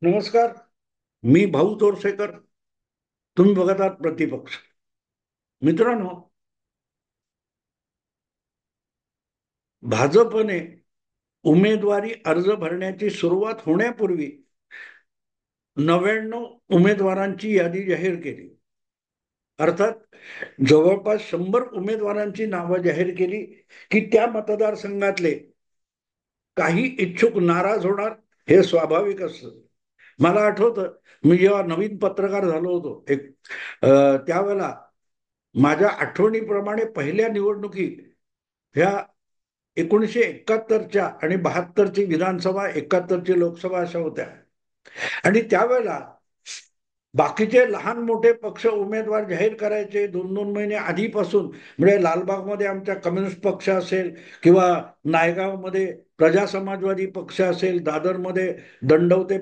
नमस्कार. मी भाऊ तोरसेकर. तुम्ही बघत आहात प्रतिपक्ष. मित्रांनो, भाजपने उमेदवारी अर्ज भरण्याची सुरुवात होण्यापूर्वी 99 उमेदवारांची यादी जाहीर केली. अर्थात जवळपास 100 उमेदवारांची नावं जाहीर केली की त्या मतदारसंघातले काही इच्छुक नाराज होणार, हे स्वाभाविक असतं. मला आठवतं, मी जेव्हा नवीन पत्रकार झालो होतो त्यावेळेला माझ्या आठवणीप्रमाणे पहिल्या निवडणुकीत ह्या 1971च्या आणि 72ची विधानसभा, 71ची लोकसभा अशा होत्या. आणि त्यावेळेला बाकीचे लहान मोठे पक्ष उमेदवार जाहीर करायचे 2-2 महिने आधीपासून. म्हणजे लालबागमध्ये आमच्या कम्युनिस्ट पक्ष असेल, किंवा नायगावमध्ये प्रजा समाजवादी पक्ष असेल, दादरमध्ये दंडवते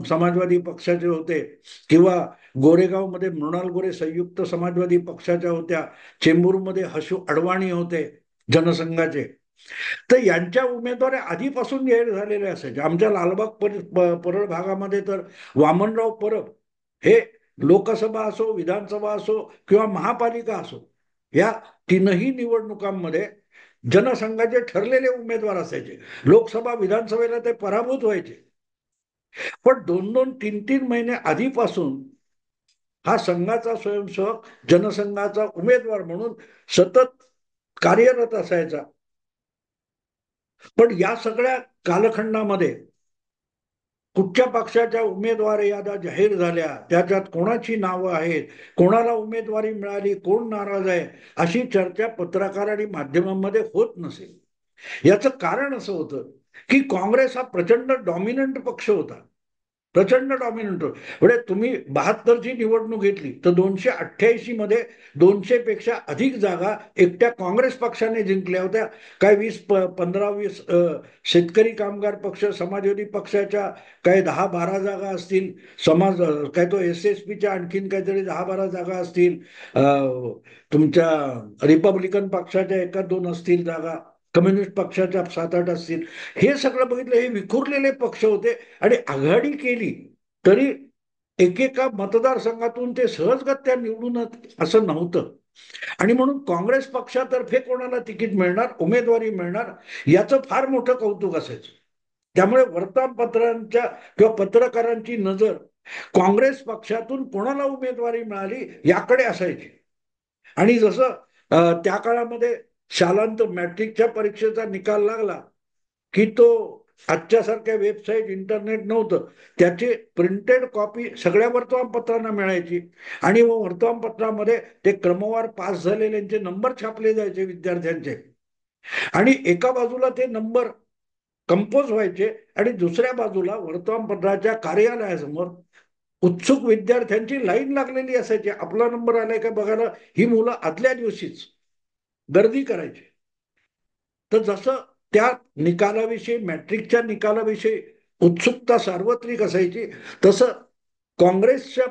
समाजवादी पक्षाचे होते, किंवा गोरेगावमध्ये मृणाल गोरे संयुक्त समाजवादी पक्षाच्या होत्या, चेंबूरमध्ये हशू अडवाणी होते जनसंघाचे. तर यांच्या उमेदवारी आधीपासून जाहीर झालेले असायचे. आमच्या लालबाग परळ भागामध्ये तर वामनराव परब हे लोकसभा असो, विधानसभा असो किंवा महापालिका असो, या तीनही निवडणुकांमध्ये जनसंघाचे ठरलेले उमेदवार असायचे. लोकसभा विधानसभेला ते पराभूत व्हायचे, पण 2-2, 3-3 महिने आधीपासून हा संघाचा स्वयंसेवक जनसंघाचा उमेदवार म्हणून सतत कार्यरत असायचा. पण या सगळ्या कालखंडामध्ये कुठच्या पक्षाच्या उमेदवार याद्या जाहीर झाल्या, त्याच्यात कोणाची नावं आहेत, कोणाला उमेदवारी मिळाली, कोण नाराज आहे, अशी चर्चा पत्रकार आणि माध्यमांमध्ये होत नसेल. याचं कारण असं होतं की काँग्रेस हा प्रचंड डॉमिनंट पक्ष होता. प्रचंड डॉमिनंट. म्हणजे तुम्ही 72ची निवडणूक घेतली तर 288 मध्ये 200 पेक्षा अधिक जागा एकट्या काँग्रेस पक्षाने जिंकल्या होत्या. काय 15-20 शेतकरी कामगार पक्ष, समाजवादी पक्षाच्या काय 10-12 जागा असतील, काय तो SSPच्या आणखीन काहीतरी 10-12 जागा असतील, तुमच्या रिपब्लिकन पक्षाच्या 1-2 असतील जागा, कम्युनिस्ट पक्षाच्या 7-8 असतील. हे सगळं बघितलं, हे विखुरलेले पक्ष होते. आणि आघाडी केली तरी एकेका मतदारसंघातून ते सहजगत्या निवडून असं नव्हतं. आणि म्हणून काँग्रेस पक्षातर्फे कोणाला तिकीट मिळणार, उमेदवारी मिळणार, याचं फार मोठं कौतुक असायचं. त्यामुळे वर्तमानपत्रांच्या किंवा पत्रकारांची नजर काँग्रेस पक्षातून कोणाला उमेदवारी मिळाली याकडे असायची. आणि जसं त्या काळामध्ये शालांत मॅट्रिकच्या परीक्षेचा निकाल लागला की तो आजच्या सारख्या वेबसाईट, इंटरनेट नव्हतं, त्याची प्रिंटेड कॉपी सगळ्या वर्तमानपत्रांना मिळायची. आणि वर्तमानपत्रामध्ये ते क्रमवार पास झालेल्यांचे नंबर छापले जायचे विद्यार्थ्यांचे. आणि एका बाजूला ते नंबर कंपोज व्हायचे आणि दुसऱ्या बाजूला वर्तमानपत्राच्या कार्यालयासमोर उत्सुक विद्यार्थ्यांची लाईन लागलेली असायची. आपला नंबर आलाय का बघायला ही मुलं आदल्या दिवशीच गर्दी करायची. तर जसं त्या निकालाविषयी, मॅट्रिकच्या निकालाविषयी उत्सुकता सार्वत्रिक असायची, तसं काँग्रेसच्या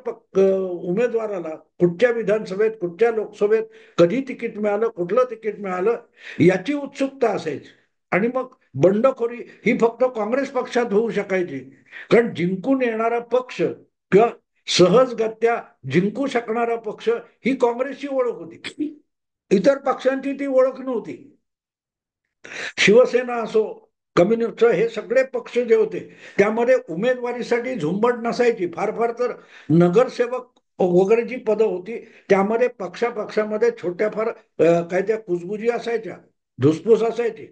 उमेदवाराला कुठच्या विधानसभेत, कुठच्या लोकसभेत कधी तिकीट मिळालं, कुठलं तिकीट मिळालं, याची उत्सुकता असायची. आणि मग बंडखोरी ही फक्त काँग्रेस पक्षात होऊ शकायची, कारण जिंकून येणारा पक्ष किंवा सहजगत्या जिंकू शकणारा पक्ष ही काँग्रेसची ओळख होती. इतर पक्षांची ती ओळख नव्हती. शिवसेना असो, कम्युनिस्ट, हे सगळे पक्ष जे होते त्यामध्ये उमेदवारीसाठी झुंबड नसायची. फार फार तर नगरसेवक वगैरे जी पदं होती त्यामध्ये पक्षामध्ये छोट्या फार काय त्या कुजबुजी असायच्या, धुसफूस असायची.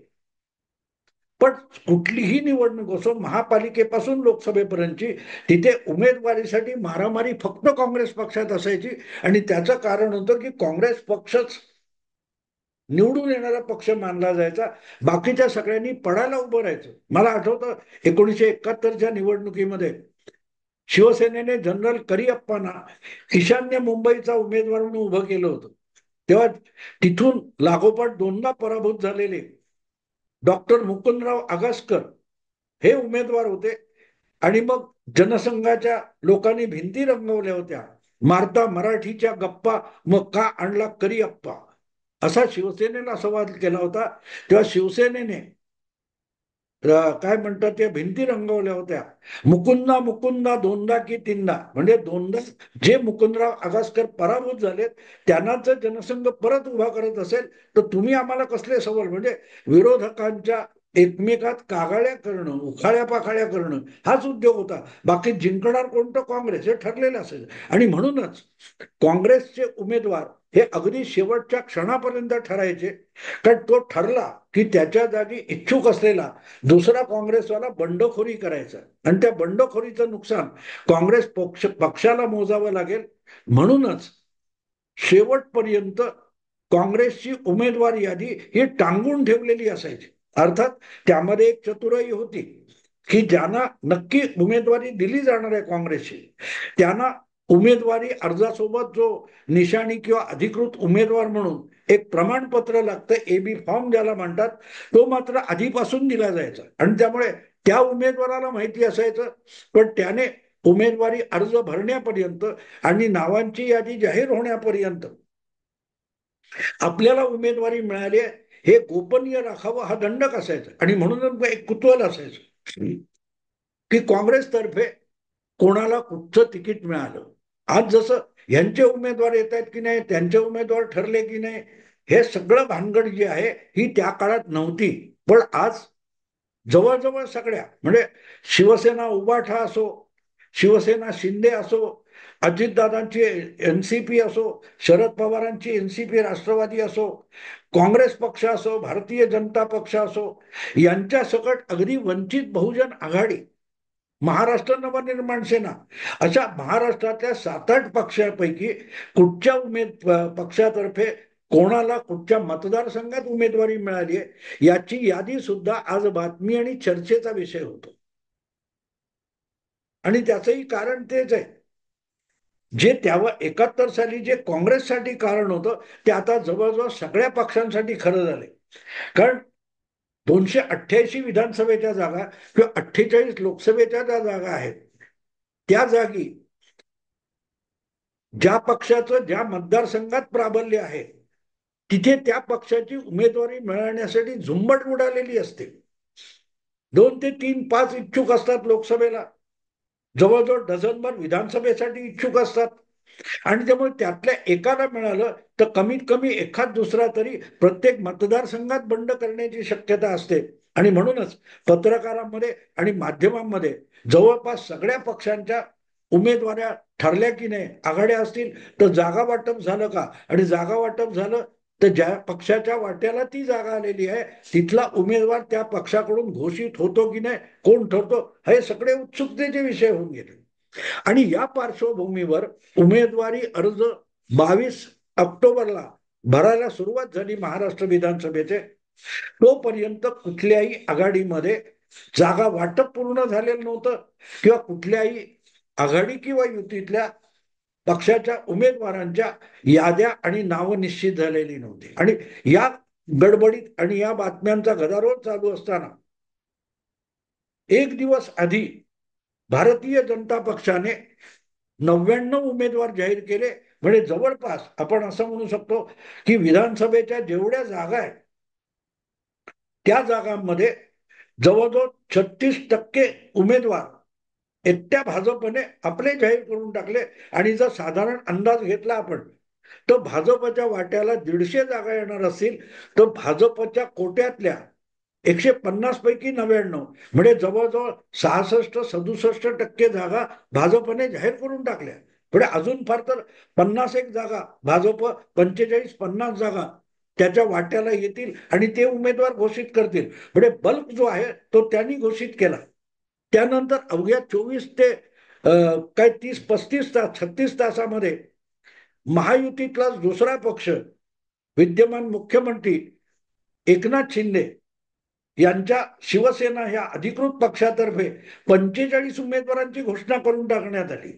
पण कुठलीही निवडणूक असो, महापालिकेपासून लोकसभेपर्यंतची, तिथे उमेदवारीसाठी मारामारी फक्त काँग्रेस पक्षात असायची. आणि त्याचं कारण होतं की काँग्रेस पक्षच निवडून येणारा पक्ष मानला जायचा. बाकीच्या सगळ्यांनी पडायला उभं राहायचं. मला आठवतं 1971च्या निवडणुकीमध्ये शिवसेनेने जनरल करिअप्पांना ईशान्य मुंबईचा उमेदवार म्हणून उभं केलं होतं. तेव्हा तिथून लागोपाठ दोनदा पराभूत झालेले डॉक्टर मुकुंदराव आगसकर हे उमेदवार होते. आणि मग जनसंघाच्या लोकांनी भिंती रंगवल्या होत्या, मारता मराठीच्या गप्पा मग का आणला करिअप्पा, असा शिवसेनेला सवाल केला होता. तेव्हा शिवसेनेने काय म्हणतात त्या भिंती रंगवल्या होत्या, मुकुंदा मुकुंदा दोनदा की तीनदा, म्हणजे दोनदा जे मुकुंदराव आगासकर पराभूत झालेत त्यांनाच जर जनसंघ परत उभा करत असेल तर तुम्ही आम्हाला कसले सवाल, म्हणजे विरोधकांच्या एकमेकात कागाळ्या करणं, उखाळ्या पाखाळ्या करणं हाच उद्योग होता. बाकी जिंकणार कोणतं काँग्रेस हे ठरलेलं असेल. आणि म्हणूनच काँग्रेसचे उमेदवार हे अगदी शेवटच्या क्षणापर्यंत ठरायचे, कारण तो ठरला की त्याच्या जागी इच्छुक असलेला दुसरा काँग्रेसवाला बंडखोरी करायचा आणि त्या बंडखोरीचं नुकसान काँग्रेस पक्षाला मोजावं लागेल. म्हणूनच शेवटपर्यंत काँग्रेसची उमेदवार यादी ही टांगून ठेवलेली असायची. अर्थात त्यामध्ये एक चतुराई होती की ज्यांना नक्की उमेदवारी दिली जाणार आहे काँग्रेसची, त्यांना उमेदवारी अर्जासोबत जो निशाणी किंवा अधिकृत उमेदवार म्हणून एक प्रमाणपत्र लागतं, एबी फॉर्म ज्याला म्हणतात, तो मात्र आधीपासून दिला जायचा. आणि त्यामुळे त्या उमेदवाराला माहिती असायचं, पण त्याने उमेदवारी अर्ज भरण्यापर्यंत आणि नावांची यादी जाहीर होण्यापर्यंत आपल्याला उमेदवारी मिळाली हे गोपनीय राखावं हा दंडक असायचा. आणि म्हणूनच एक कुतूहल असायचं की काँग्रेसतर्फे कोणाला कुठचं तिकीट मिळालं. आज जसं यांचे उमेदवार येत आहेत की नाही, त्यांचे उमेदवार ठरले की नाही, हे सगळं भानगड जी आहे ही त्या काळात नव्हती. पण आज जवळजवळ सगळ्या, म्हणजे शिवसेना उबाठा असो, शिवसेना शिंदे असो, अजितदादांची एनसीपी असो, शरद पवारांची एनसीपी राष्ट्रवादी असो, काँग्रेस पक्ष असो, भारतीय जनता पक्ष असो, यांच्या सकट अगदी वंचित बहुजन आघाडी, महाराष्ट्र नवनिर्माण सेना, अशा महाराष्ट्रातल्या 7-8 पक्षांपैकी कुठच्या पक्षातर्फे कोणाला कुठच्या मतदारसंघात उमेदवारी मिळाली आहे याची यादी सुद्धा आज बातमी आणि चर्चेचा विषय होतो. आणि त्याचंही कारण तेच आहे, जे तेव्हा 71 साली जे काँग्रेससाठी कारण होतं ते आता जवळजवळ सगळ्या पक्षांसाठी खरं झालंय. कारण 288 विधानसभेच्या जागा किंवा 48 लोकसभेच्या ज्या जागा आहेत, त्या जागी ज्या पक्षाचं ज्या मतदारसंघात प्राबल्य आहे तिथे त्या पक्षाची उमेदवारी मिळवण्यासाठी झुंबड उडालेली असते. 2 ते 3, 5 इच्छुक असतात लोकसभेला, जवळजवळ डझनभर विधानसभेसाठी इच्छुक असतात. आणि त्यामुळे त्यातल्या एकाला मिळालं तर कमीत कमी एखाद दुसरा तरी प्रत्येक मतदारसंघात बंड करण्याची शक्यता असते. आणि म्हणूनच पत्रकारांमध्ये आणि माध्यमांमध्ये जवळपास सगळ्या पक्षांच्या उमेदवाऱ्या ठरल्या की नाही, आघाड्या असतील तर जागा वाटप झालं का, आणि जागा वाटप झालं तर ज्या पक्षाच्या वाट्याला ती जागा आलेली आहे तिथला उमेदवार त्या पक्षाकडून घोषित होतो की नाही, कोण ठरतो, हे सगळे उत्सुकतेचे विषय होऊन गेले. आणि या पार्श्वभूमीवर उमेदवारी अर्ज 22 ऑक्टोबरला भरायला सुरुवात झाली महाराष्ट्र विधानसभेचे. तोपर्यंत कुठल्याही आघाडीमध्ये जागा वाटप पूर्ण झालेलं नव्हतं किंवा कुठल्याही आघाडी किंवा युतीतल्या पक्षाच्या उमेदवारांच्या याद्या आणि नावं निश्चित झालेली नव्हती. आणि या गडबडीत आणि या बातम्यांचा गदारोळ चालू असताना एक दिवस आधी भारतीय जनता पक्षाने 99 उमेदवार जाहीर केले. म्हणजे जवळपास आपण असं म्हणू शकतो की विधानसभेच्या जेवढ्या जागा आहेत त्या जागांमध्ये जवळजवळ 36% उमेदवार एकट्या भाजपने आपले जाहीर करून टाकले. आणि जर साधारण अंदाज घेतला आपण तर भाजपच्या वाट्याला 150 जागा येणार असतील तर भाजपच्या कोट्यातल्या 150 पैकी 99 म्हणजे जवळजवळ 66-67% जागा भाजपने जाहीर करून टाकल्या. पुढे अजून फार तर 51 जागा भाजप, 45-50 जागा त्याच्या वाट्याला येतील आणि ते उमेदवार घोषित करतील. पुढे बल्क जो आहे तो त्यांनी घोषित केला. त्यानंतर अवघ्या 24 ते काय 30-35 तास 36 तासामध्ये महायुतीतला दुसरा पक्ष, विद्यमान मुख्यमंत्री एकनाथ शिंदे यांच्या शिवसेना ह्या अधिकृत पक्षातर्फे 45 उमेदवारांची घोषणा करून टाकण्यात आली.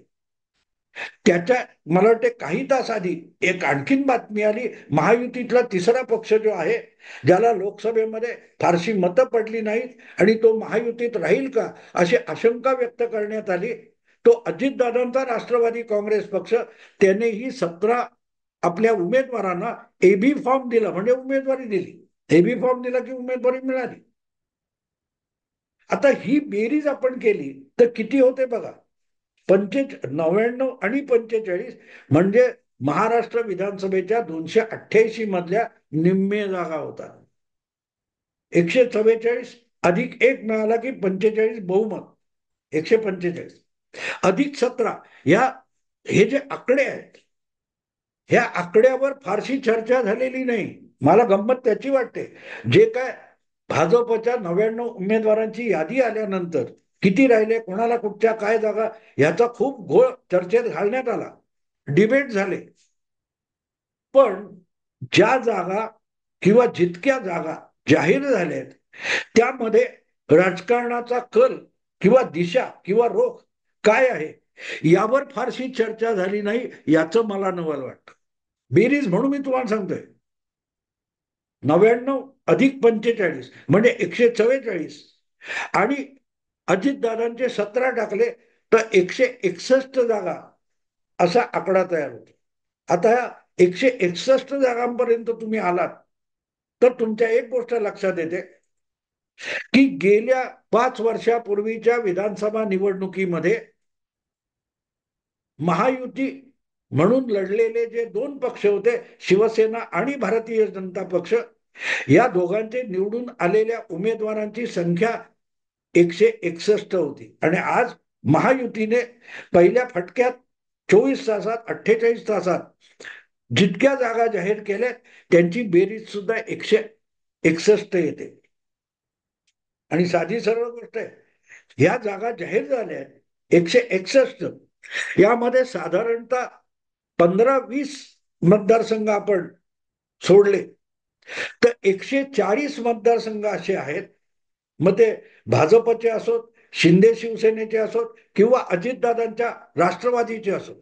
त्याच्या मला वाटते काही तास आधी एक आणखीन बातमी आली, महायुतीतला तिसरा पक्ष जो आहे ज्याला लोकसभेमध्ये फारशी मतं पडली नाहीत आणि तो महायुतीत राहील का अशी आशंका व्यक्त करण्यात आली, तो अजितदादांचा राष्ट्रवादी काँग्रेस पक्ष, त्यानेही 17 आपल्या उमेदवारांना एबी फॉर्म दिला, म्हणजे उमेदवारी दिली. एबी फॉर्म दिला की उमेदवारी मिळाली. आता ही बेरीज आपण केली तर किती होते बघा. 99 आणि 45 म्हणजे महाराष्ट्र विधानसभेच्या 288 मधल्या निम्मे जागा होतात. 144 अधिक 1 मिळाला की 45 बहुमत. 145 अधिक 17 या हे जे आकडे आहेत, ह्या आकड्यावर फारशी चर्चा झालेली नाही. मला गंमत त्याची वाटते, जे काय भाजपच्या 99 उमेदवारांची यादी आल्यानंतर किती राहिले, कोणाला कुठच्या काय जागा, याचा खूप घोळ चर्चेत घालण्यात आला, डिबेट झाले. पण ज्या जागा किंवा जितक्या जागा जाहीर झाल्यात त्यामध्ये राजकारणाचा कल किंवा दिशा किंवा रोख काय आहे यावर फारशी चर्चा झाली नाही, याचं मला नवल वाटतं. बेरीज म्हणून मी तुम्हाला सांगतोय, 99 अधिक 45 म्हणजे 144 आणि अजितदादांचे 17 टाकले तर 161 जागा असा आकडा तयार होतो. आता 161 जागांपर्यंत तुम्ही आलात तर तुमच्या एक गोष्ट लक्षात येते की गेल्या 5 वर्षापूर्वीच्या विधानसभा निवडणुकीमध्ये महायुती म्हणून लढलेले जे 2 पक्ष होते, शिवसेना आणि भारतीय जनता पक्ष, या दोघांचे निवडून आलेल्या उमेदवारांची संख्या 161 होती. आणि आज महायुतीने पहिल्या फटक्यात 24 तासात 48 तासात जितक्या जागा जाहीर केल्या त्यांची बेरीज सुद्धा 161 येते. आणि साधी सरळ गोष्ट आहे, ह्या जागा जाहीर झाल्या 161, यामध्ये साधारणतः 15-20 मतदारसंघ आपण सोडले तर 140 मतदारसंघ असे आहेत, मग ते भाजपचे असोत, शिंदे शिवसेनेचे असोत किंवा अजितदादांच्या राष्ट्रवादीचे असोत,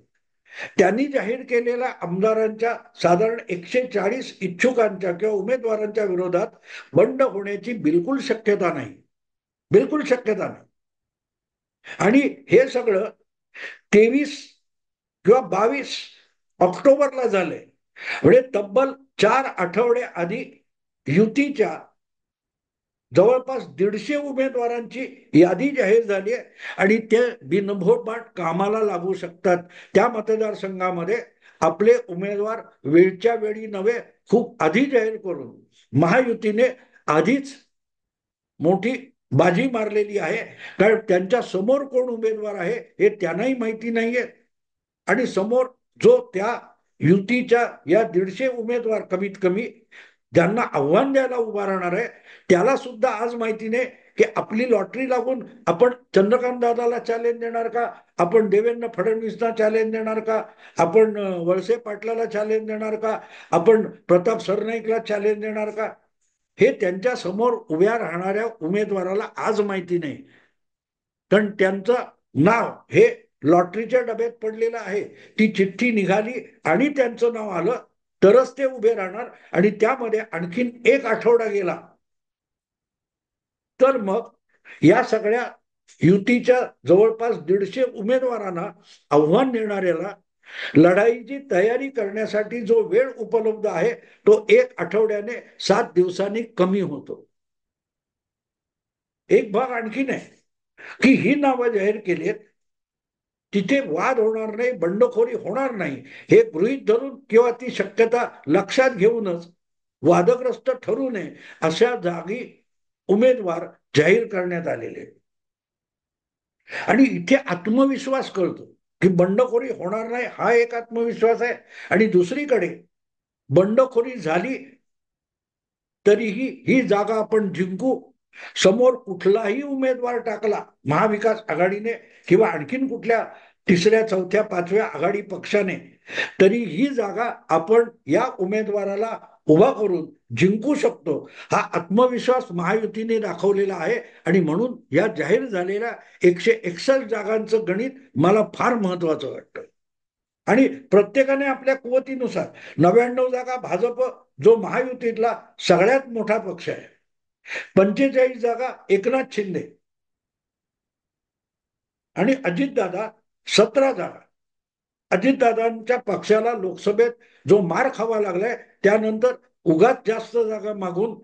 त्यांनी जाहीर केलेल्या आमदारांच्या साधारण 140 इच्छुकांच्या किंवा उमेदवारांच्या विरोधात बंड होण्याची बिलकुल शक्यता नाही. बिलकुल शक्यता नाही. आणि हे सगळं 23 किंवा 22 ऑक्टोबरला झालंय. म्हणजे तब्बल 4 आठवडे आधी युतीच्या जवळपास 150 उमेदवारांची यादी जाहीर झाली आहे आणि ते बिनभोपाट कामाला लागू शकतात. त्या मतदारसंघामध्ये आपले उमेदवार वेळच्या वेळी नव्हे, खूप आधी जाहीर करून महायुतीने आधीच मोठी बाजी मारलेली आहे. कारण त्यांच्या समोर कोण उमेदवार आहे हे त्यांनाही माहिती नाहीये आणि समोर जो त्या युतीच्या या 150 उमेदवार कमीत कमी ज्यांना आव्हान द्यायला उभा राहणार आहे त्याला सुद्धा आज माहिती नाही की आपली लॉटरी लागून आपण चंद्रकांत दादाला चॅलेंज देणार का, आपण देवेंद्र फडणवीसला चॅलेंज देणार का, आपण वळसे पाटलाला चॅलेंज देणार का, आपण प्रताप सरनाईकला चॅलेंज देणार का, हे त्यांच्या समोर उभ्या राहणाऱ्या उमेदवाराला आज माहिती नाही. कारण त्यांचं नाव हे लॉटरीच्या डब्यात पडलेलं आहे. ती चिठ्ठी निघाली आणि त्यांचं नाव आलं तरच ते उभे राहणार. आणि त्यामध्ये आणखीन 1 आठवडा गेला तर मग या सगळ्या युतीच्या जवळपास 150 उमेदवारांना आव्हान देणाऱ्याला लढाईची तयारी करण्यासाठी जो वेळ उपलब्ध आहे तो 1 आठवड्याने 7 दिवसांनी कमी होतो. एक भाग आणखीन आहे की ही नावं जाहीर केलीत तिथे वाद होणार नाही, बंडखोरी होणार नाही, हे गृहीत धरून किंवा ती शक्यता लक्षात घेऊनच वादग्रस्त ठरू नये अशा जागी उमेदवार जाहीर करण्यात आलेले. आणि इथे आत्मविश्वास कळतो की बंडखोरी होणार नाही हा एक आत्मविश्वास आहे. आणि दुसरीकडे बंडखोरी झाली तरीही ही जागा आपण जिंकू, समोर कुठलाही उमेदवार टाकला महाविकास आघाडीने किंवा आणखीन कुठल्या 3ऱ्या 4थ्या 5व्या आघाडी पक्षाने, तरी ही जागा आपण या उमेदवाराला उभा करून जिंकू शकतो हा आत्मविश्वास महायुतीने दाखवलेला आहे. आणि म्हणून या जाहीर झालेल्या 161 जागांचं गणित मला फार महत्वाचं वाटतं. आणि प्रत्येकाने आपल्या कुवतीनुसार 99 जागा भाजप जो महायुतीतला सगळ्यात मोठा पक्ष आहे, 45 जागा एकनाथ शिंदे आणि अजितदादा 17 जागा. अजितदादांच्या पक्षाला लोकसभेत जो मार खावा लागलाय त्यानंतर उगाच जास्त जागा मागून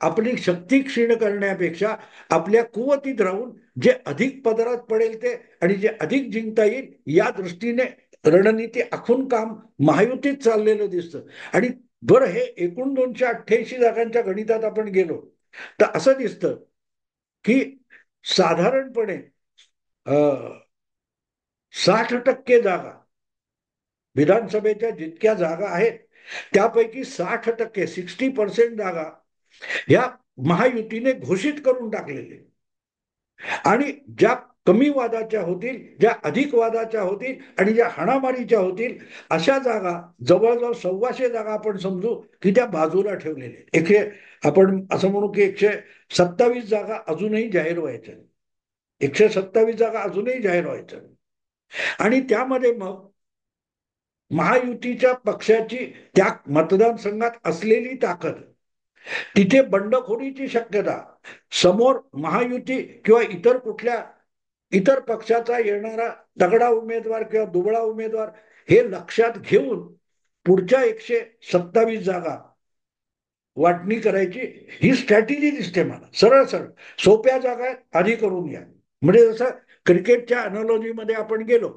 आपली शक्ती क्षीण करण्यापेक्षा आपल्या कुवतीत राहून जे अधिक पदरात पडेल ते आणि जे अधिक जिंकता येईल या दृष्टीने रणनीती आखून काम महायुतीत चाललेलं दिसतं. आणि बरं, हे एकूण 288 जागांच्या गणितात आपण गेलो तर असं दिसतं की साधारणपणे 60% जागा, विधानसभेच्या जितक्या जागा आहेत त्यापैकी 60%, 60% जागा ह्या महायुतीने घोषित करून टाकलेले. आणि ज्या कमी वादाच्या होतील, ज्या अधिक वादाच्या होतील आणि ज्या हाणामारीच्या होतील अशा जागा, जवळजवळ 1,200 जागा आपण समजू की त्या बाजूला ठेवलेल्या. आपण असं म्हणू की 127 जागा अजूनही जाहीर व्हायच्या, 127 जागा अजूनही जाहीर व्हायच्या. आणि त्यामध्ये मग महायुतीच्या पक्षाची त्या मतदारसंघात असलेली ताकद, तिथे बंडखोरीची शक्यता, समोर महायुती किंवा इतर पक्षाचा येणारा तगडा उमेदवार किंवा दुबळा उमेदवार हे लक्षात घेऊन पुढच्या 127 जागा वाटणी करायची ही स्ट्रॅटेजी दिसते मला. सरळ सरळ सोप्या जागा आधी करून घ्या. म्हणजे जसं क्रिकेटच्या अनॉलॉजीमध्ये आपण गेलो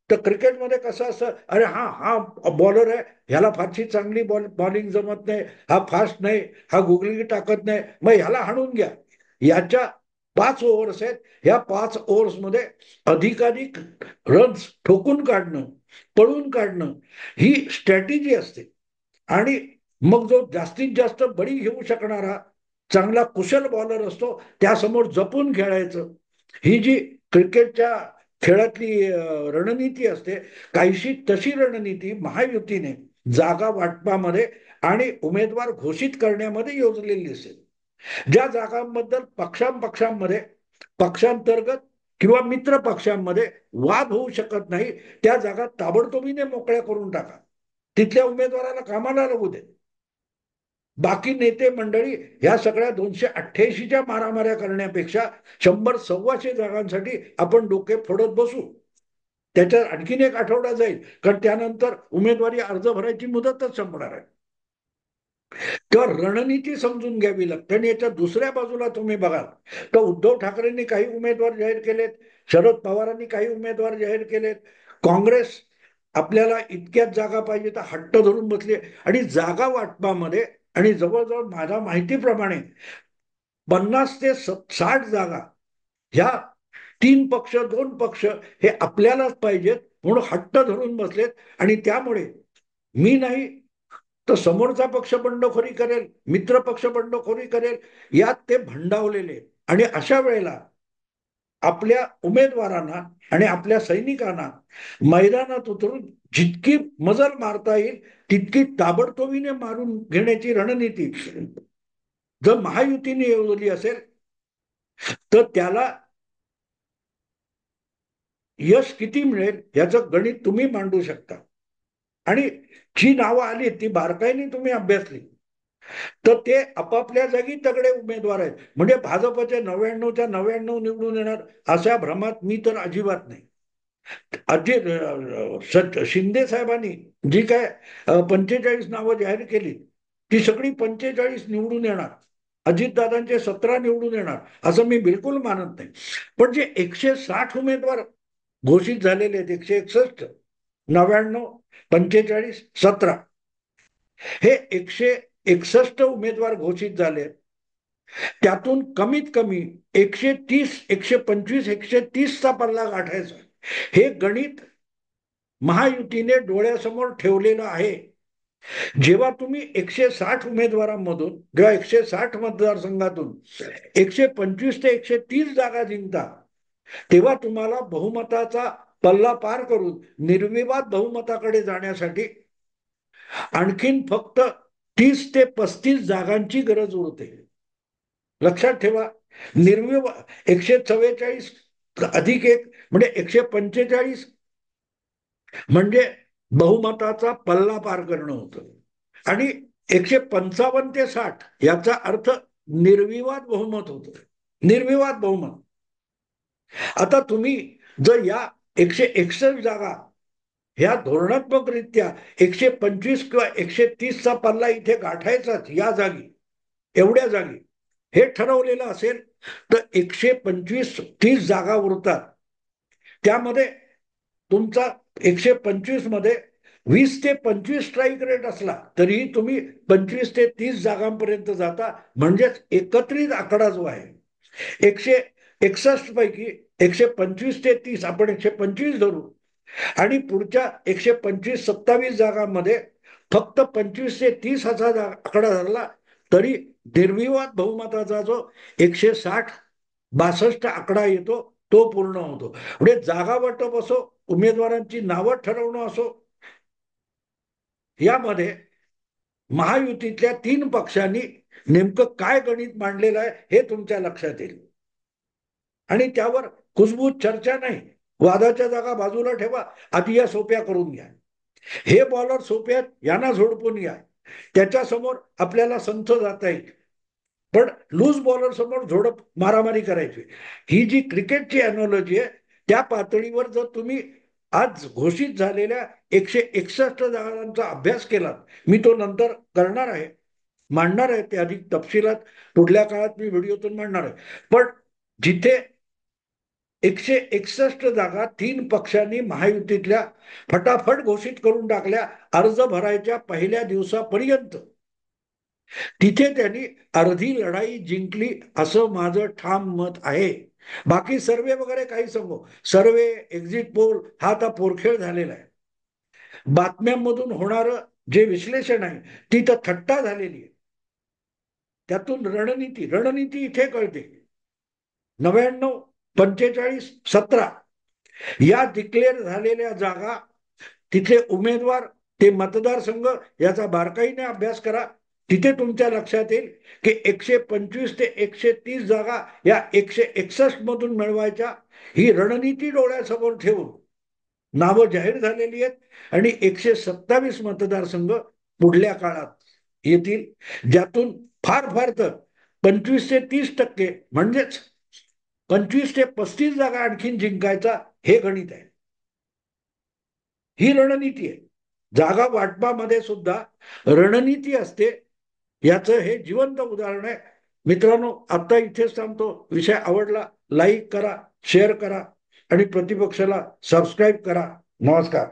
तर क्रिकेटमध्ये कसं असतं, अरे हा हा बॉलर आहे, ह्याला फारशी चांगली बॉलिंग जमत नाही, हा फास्ट नाही, हा गुगली टाकत नाही, मग ह्याला हाणून घ्या. याच्या 5 ओव्हर्स आहेत, ह्या 5 ओव्हर्समध्ये अधिकाधिक रन्स ठोकून काढणं, पळून काढणं ही स्ट्रॅटेजी असते. आणि मग जो जास्तीत जास्त बळी घेऊ शकणारा चांगला कुशल बॉलर असतो त्यासमोर जपून खेळायचं, ही जी क्रिकेटच्या खेळातली रणनीती असते, काहीशी तशी रणनीती महायुतीने जागा वाटपामध्ये आणि उमेदवार घोषित करण्यामध्ये योजलेली दिसेल. ज्या जागांबद्दल पक्षांमध्ये, पक्षांतर्गत किंवा मित्र पक्षांमध्ये वाद होऊ शकत नाही त्या जागा ताबडतोबीने मोकळ्या करून टाका, तिथल्या उमेदवाराला कामाला लागू दे. बाकी नेते मंडळी ह्या सगळ्या 288च्या मारामाऱ्या करण्यापेक्षा 100-1,200 जागांसाठी आपण डोके फोडत बसू. त्याच्यात आणखीन एक आठवडा जाईल, कारण त्यानंतर उमेदवारी अर्ज भरायची मुदतच संपणार आहे. तेव्हा रणनीती समजून घ्यावी लागते. आणि याच्या दुसऱ्या बाजूला तुम्ही बघाल तर उद्धव ठाकरेंनी काही उमेदवार जाहीर केलेत, शरद पवारांनी काही उमेदवार जाहीर केलेत, काँग्रेस आपल्याला इतक्याच जागा पाहिजे तर हट्ट धरून बसले. आणि जागा वाटपामध्ये आणि जवळजवळ माझ्या माहितीप्रमाणे 50 ते 60 जागा ह्या 3 पक्ष, 2 पक्ष हे आपल्यालाच पाहिजेत म्हणून हट्ट धरून बसलेत. आणि त्यामुळे मी नाही तर समोरचा पक्ष बंडखोरी करेल, मित्र पक्ष बंडखोरी करेल, यात ते भंडावलेले. आणि अशा वेळेला आपल्या उमेदवारांना आणि आपल्या सैनिकांना मैदानात उतरून जितकी मजल मारता येईल तितकी ताबडतोबीने मारून घेण्याची रणनीती जर महायुतीने योजली असेल तर त्याला यश किती मिळेल याचं गणित तुम्ही मांडू शकता. आणि जी नावं आली ती बारकाईने तुम्ही अभ्यासली तर ते आपापल्या जागी तगडे उमेदवार आहेत. म्हणजे भाजपचे 99च्या 99 निवडून येणार अशा भ्रमात मी तर अजिबात नाही. शिंदे साहेबांनी जी काय 45 नावं जाहीर केली ती सगळी 45 निवडून येणार, अजितदादांचे 17 निवडून येणार असं मी बिलकुल मानत नाही. पण जे 160 उमेदवार घोषित झालेले आहेत, 161, 99, 45, 17, हे 161 उमेदवार घोषित झाले. त्यातून कमीत कमी 130, 125, 130चा पल्ला गाठायचा हे गणित महायुतीने डोळ्यासमोर ठेवलेलं आहे. जेव्हा तुम्ही 160 उमेदवारांमधून किंवा 160 मतदारसंघातून 125 ते 130 जागा जिंकता तेव्हा तुम्हाला बहुमताचा पल्ला पार करून निर्विवाद बहुमताकडे जाण्यासाठी आणखीन फक्त 30 ते 35 जागांची गरज उरते. लक्षात ठेवा, निर्विवाद 144 अधिक 1 म्हणजे 145 म्हणजे बहुमताचा पल्ला पार करणं होतं. आणि 155 ते 60 याचा अर्थ निर्विवाद बहुमत होतं, निर्विवाद बहुमत. आता तुम्ही जर या 161 जागा ह्या धोरणात्मकरित्या 125 किंवा 130चा पल्ला इथे गाठायचाच या जागी एवढ्या जागी हे ठरवलेलं असेल तर 125-30 जागा उरतात. त्यामध्ये तुमचा 125 मध्ये 20 ते 25 स्ट्राईक रेट असला तरीही तुम्ही 25 ते 30 जागांपर्यंत जाता. म्हणजेच एकत्रित आकडा जो आहे 161 पैकी 125 ते 30 आपण 125 धरू आणि पुढच्या 125-27 जागांमध्ये फक्त 25 ते 30 असा आकडा धरला तरी निर्विवाद बहुमताचा जो 160-62 आकडा येतो तो पूर्ण होतो. म्हणजे जागा वाटप असो, उमेदवारांची नावं ठरवणं असो, यामध्ये महायुतीतल्या 3 पक्षांनी नेमकं काय गणित मांडलेलं आहे हे तुमच्या लक्षात येईल. आणि त्यावर कुजबूज चर्चा नाही, वादाच्या जागा बाजूला ठेवा, आधी या सोप्या करून घ्या. हे बॉलर सोपे आहेत, यांना झोडपून घ्या, त्याच्यासमोर आपल्याला संथ जाता येईल. पण लूज बॉलर समोर झोडप मारामारी करायची. ही जी क्रिकेटची अॅनॉलॉजी आहे त्या पातळीवर जर तुम्ही आज घोषित झालेल्या 161 जागांचा अभ्यास केला, मी तो नंतर करणार आहे, मांडणार आहे, ते अधिक तपशिलात पुढल्या काळात मी व्हिडिओतून मांडणार आहे. पण जिथे 161 जागा 3 पक्षांनी महायुतीतल्या फटाफट घोषित करून टाकल्या अर्ज भरायच्या पहिल्या दिवसापर्यंत, तिथे त्यांनी अर्धी लढाई जिंकली असं माझं ठाम मत आहे. बाकी सर्वे वगैरे काही सांगू, सर्वे एक्झिट पोल हा आता पोरखेळ झालेला आहे. बातम्यांमधून होणारं जे विश्लेषण आहे ती तर थट्टा झालेली आहे. त्यातून रणनीती इथे कळते. 99, 45, 17 या डिक्लेअर झालेल्या जागा, तिथे उमेदवार, ते मतदारसंघ याचा बारकाईने अभ्यास करा. तिथे तुमच्या लक्षात येईल की 125 ते 130 जागा या 161 मधून मिळवायच्या, ही रणनीती डोळ्यासमोर ठेवून नावं जाहीर झालेली आहेत आणि 127 मतदारसंघ पुढल्या काळात येतील, ज्यातून फार फार तर 25 ते 30% म्हणजेच 25 ते 35 जागा आणखीन जिंकायचा हे गणित आहे. ही रणनीती आहे. जागा वाटपामध्ये सुद्धा रणनीती असते, याचं हे जिवंत उदाहरण आहे. मित्रांनो, आता इथेच थांबतो. विषय आवडला लाईक करा, शेअर करा आणि प्रतिपक्षाला सबस्क्राईब करा. नमस्कार.